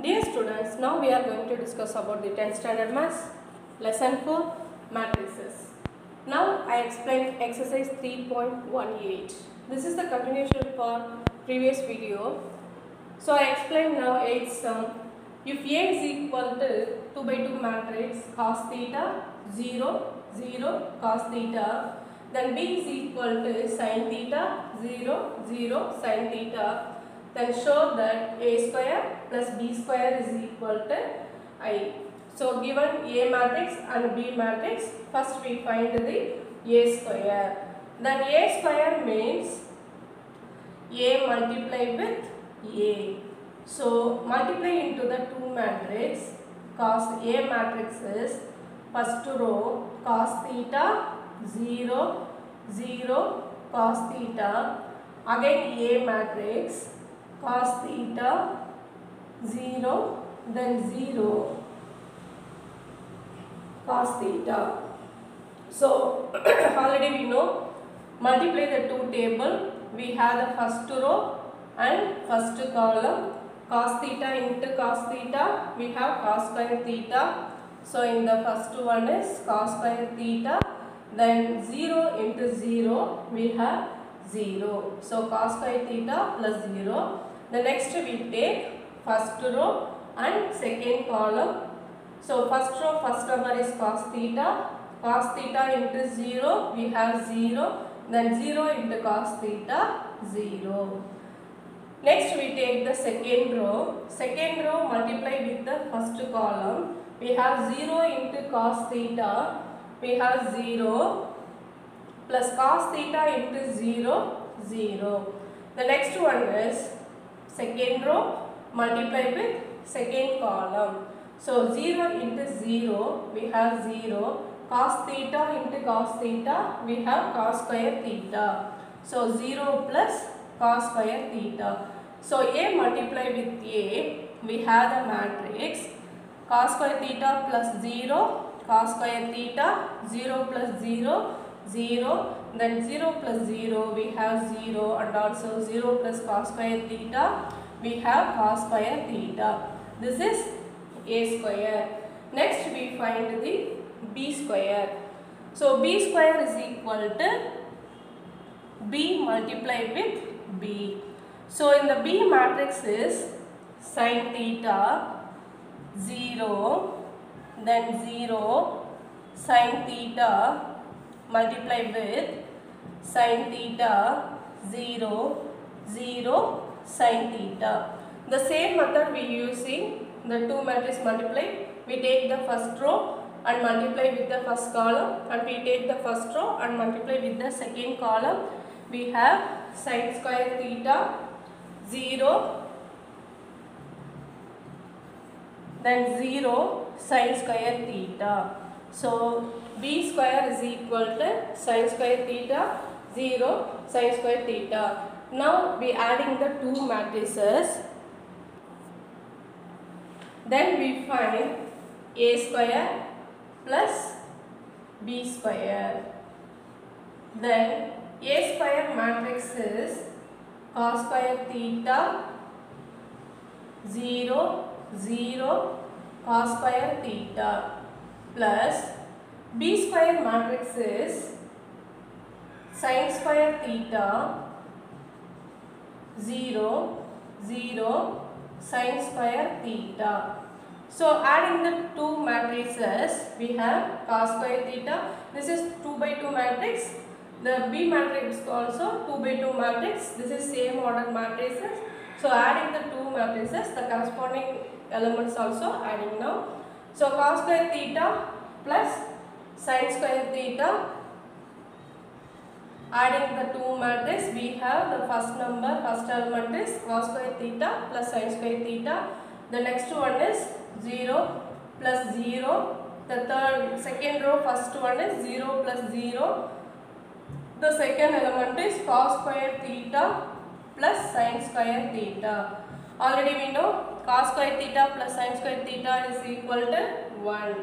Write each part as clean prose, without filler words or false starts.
Dear students, now we are going to discuss about the 10th standard maths lesson 4 matrices. Now I explained exercise 3.18. This is the continuation for previous video. So I explained now 8th sum. If A is equal to 2 by 2 matrix cos theta 0 0 cos theta, then B is equal to sin theta 0 0 sin theta, then show that A square plus B square is equal to I. So given A matrix and B matrix, first we find the A square. Then A square means A multiplied with A. So multiply into the 2 matrix. Cos A matrix is first row cos theta 0 0 cos theta, again A matrix cos theta 0 then 0 cos theta. So already we know, multiply the two table, we have the first row and first column. Cos theta into cos theta, we have cos square theta. So in the first one is cos square theta, then 0 into 0 we have 0. So cos square theta plus 0. The next we take first row and second column. So first row first number is cos theta into 0 we have 0, then 0 into cos theta 0. Next we take the second row multiply with the first column, we have 0 into cos theta, we have 0 plus cos theta into 0 0. The next one is second row multiply with second column. So 0 into 0 we have 0, cos theta into cos theta we have cos square theta. So 0 plus cos square theta. So A multiply with A, we have the matrix cos square theta plus 0 cos square theta, 0 plus 0 0, then 0 plus 0 we have 0, and also 0 plus cos square theta we have cos square theta. This is A square. Next we find the B square. So B square is equal to B multiplied with B. So in the B matrix is sin theta 0, then 0 sin theta multiplied with sin theta 0 0 sin theta. The same method we using the two matrix multiply. We take the first row and multiply with the first column, and we take the first row and multiply with the second column. We have sin square theta 0 then 0 sin square theta. So B square is equal to sin square theta 0 sin square theta. Now we adding the two matrices. Then we find A square plus B square. Then A square matrix is cos square theta 0 0 cos square theta plus B square matrix is sin square theta 0 0 sin square theta. So adding the two matrices, we have cos square theta. This is 2 by 2 matrix. The B matrix also 2 by 2 matrix. This is same order matrices. So adding the two matrices, the corresponding elements also adding now. So cos square theta plus sin square theta. Adding the two matrices, we have the first element is cos square theta plus sin square theta. The next one is 0 plus 0. The second row first one is 0 plus 0. The second element is cos square theta plus sin square theta. Already we know cos square theta plus sin square theta is equal to 1.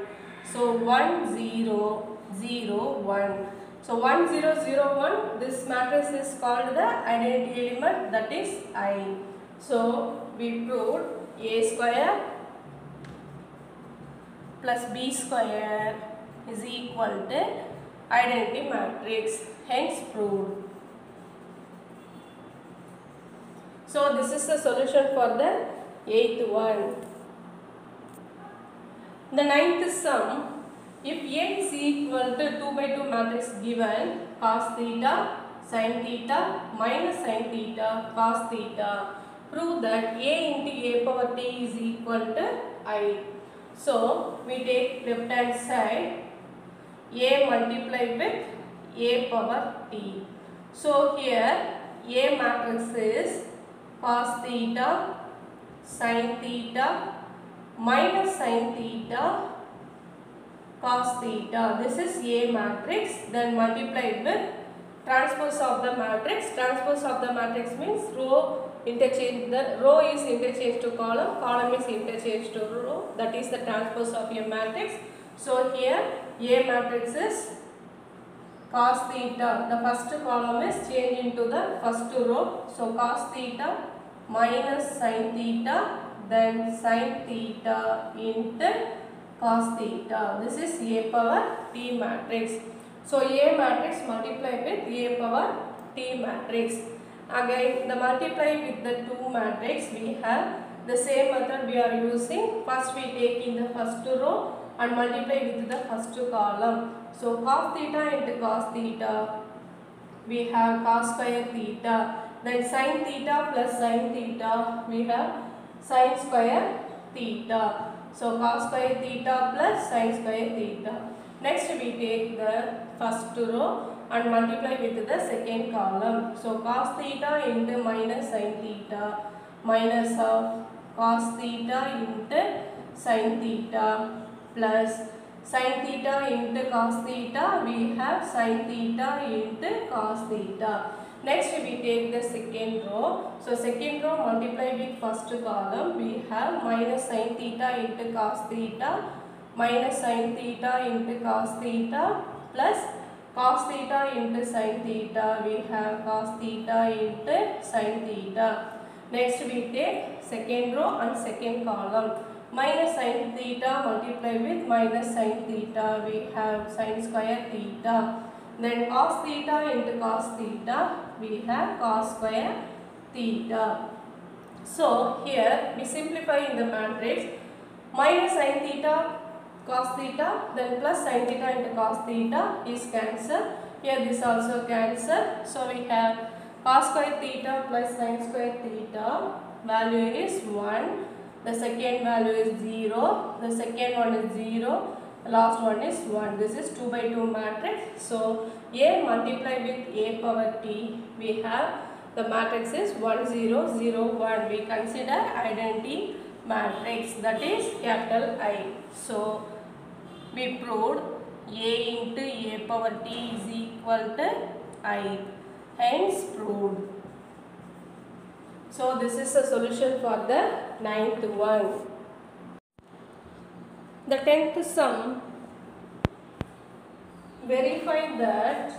So 1 0 0 1. So 1 0 0 1, this matrix is called the identity element, that is I. So we proved A square plus B square is equal to identity matrix, hence proved. So this is the solution for the 8th one. The 9th sum, if A is equal to 2 by 2 matrix given cos theta, sin theta, minus sin theta, cos theta, prove that A into A power t is equal to I. So we take left hand side, A multiply with A power t. So here A matrix is cos theta, sin theta, minus sin theta, cos theta. This is A matrix, then multiplied with transpose of the matrix. Transpose of the matrix means row interchange, the row is interchanged to column, column is interchanged to row, that is the transpose of a matrix. So here A matrix is cos theta, the first column is changed into the first row, so cos theta minus sin theta, then sin theta into cos theta. This is A power t matrix. So A matrix multiply with A power t matrix. Again the multiply with the 2 matrix, we have the same method we are using. First we take in the first row and multiply with the first column. So cos theta into cos theta, we have cos square theta. Then sin theta plus sin theta, we have sin square theta. So cos square theta plus sin square theta. Next we take the first row and multiply with the second column. So cos theta into minus sin theta, minus of cos theta into sin theta, plus sin theta into cos theta, we have sin theta into cos theta. Next we take the second row. So second row multiply with first column, we have minus sin theta into cos theta, minus sin theta into cos theta, plus cos theta into sin theta, we have cos theta into sin theta. Next we take second row and second column. Minus sin theta multiply with minus sin theta, we have sin square theta. Then cos theta into cos theta, we have cos square theta. So here we simplify in the matrix, minus sin theta cos theta, then plus sin theta into cos theta is cancelled. Here this also cancelled. So we have cos square theta plus sin square theta, value is 1. The second value is 0, the second one is 0, the last one is 1. This is 2 by 2 matrix. So A multiply with A power t, we have the matrix is 1 0 0 1. We consider identity matrix, that is capital I. So we proved A into A power t is equal to I, hence proved. So this is the solution for the 9th one. The 10th sum, verify that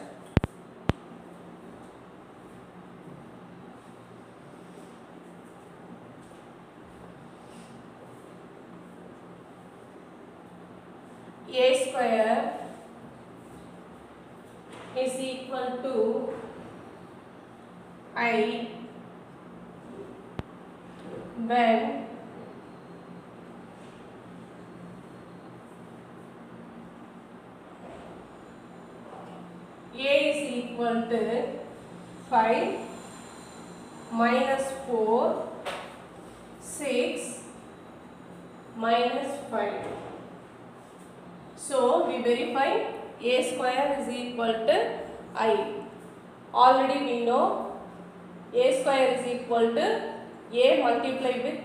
A square is equal to I when A is equal to 5 minus 4 6 minus 5. So we verify A square is equal to I. Already we know A square is equal to A multiply with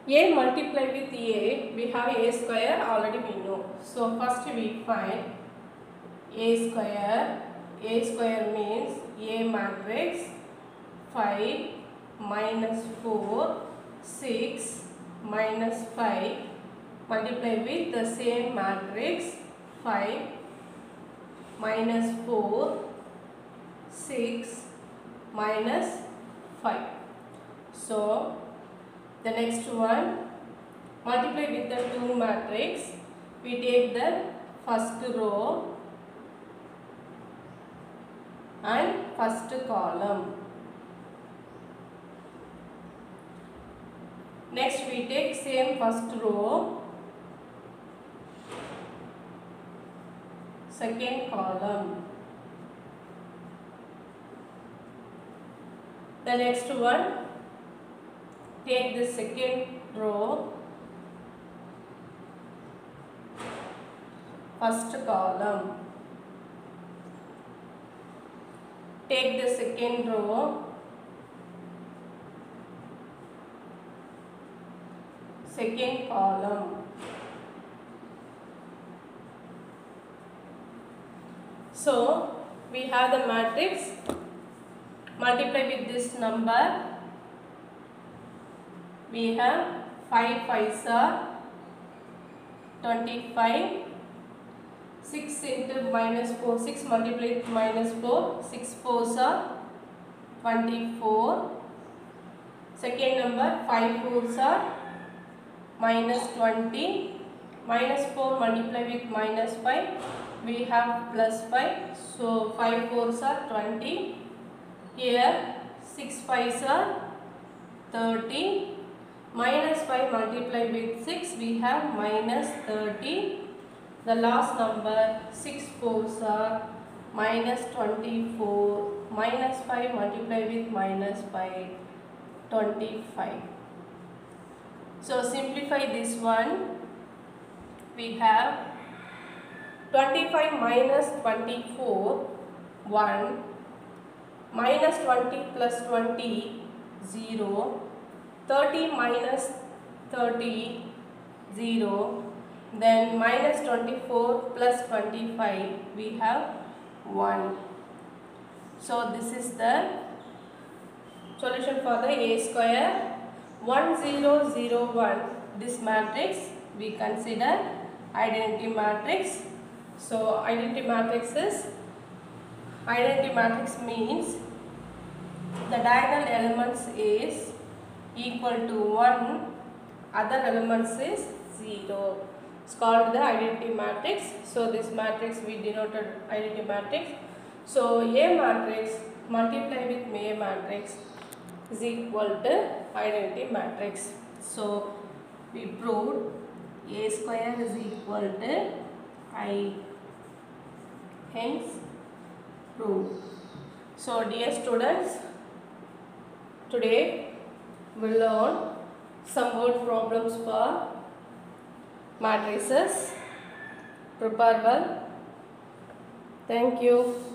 A multiply with A, we have A square, already we know. So first we find A square. A square means A matrix 5 minus 4 6 minus 5 multiply with the same matrix 5 minus 4 6 minus 5. So the next one, multiply with the 2 matrix. We take the first row and first column. Next we take same first row, second column. The next one, take the second row, first column. Take the second row, second column. So we have the matrix. Multiply with this number. We have 5 5s are 25. 6 into minus 4, 6 multiplied with minus 4, 6 4s are 24. Second number, 5 4s are minus 20. Minus 4 multiplied with minus 5, we have plus 5. So 5 4s are 20. Here 6 5s are 30. Minus 5 multiplied with 6, we have minus 30. The last number, 6 4s are minus 24. Minus 5 multiplied with minus 5, 25. So simplify this one. We have 25 minus 24, 1. Minus 20 plus 20, 0. 30 minus 30, 0. Then minus 24 plus 25, we have 1. So this is the solution for the A square. 1 0 0 1. This matrix we consider identity matrix. So identity matrix means the diagonal elements is equal to 1, other elements is 0. It's called the identity matrix. So this matrix we denoted identity matrix. So A matrix multiply with A matrix is equal to identity matrix. So we proved A square is equal to I. Hence proved. So dear students, today we will learn some word problems for matrices. Prepare well. Thank you.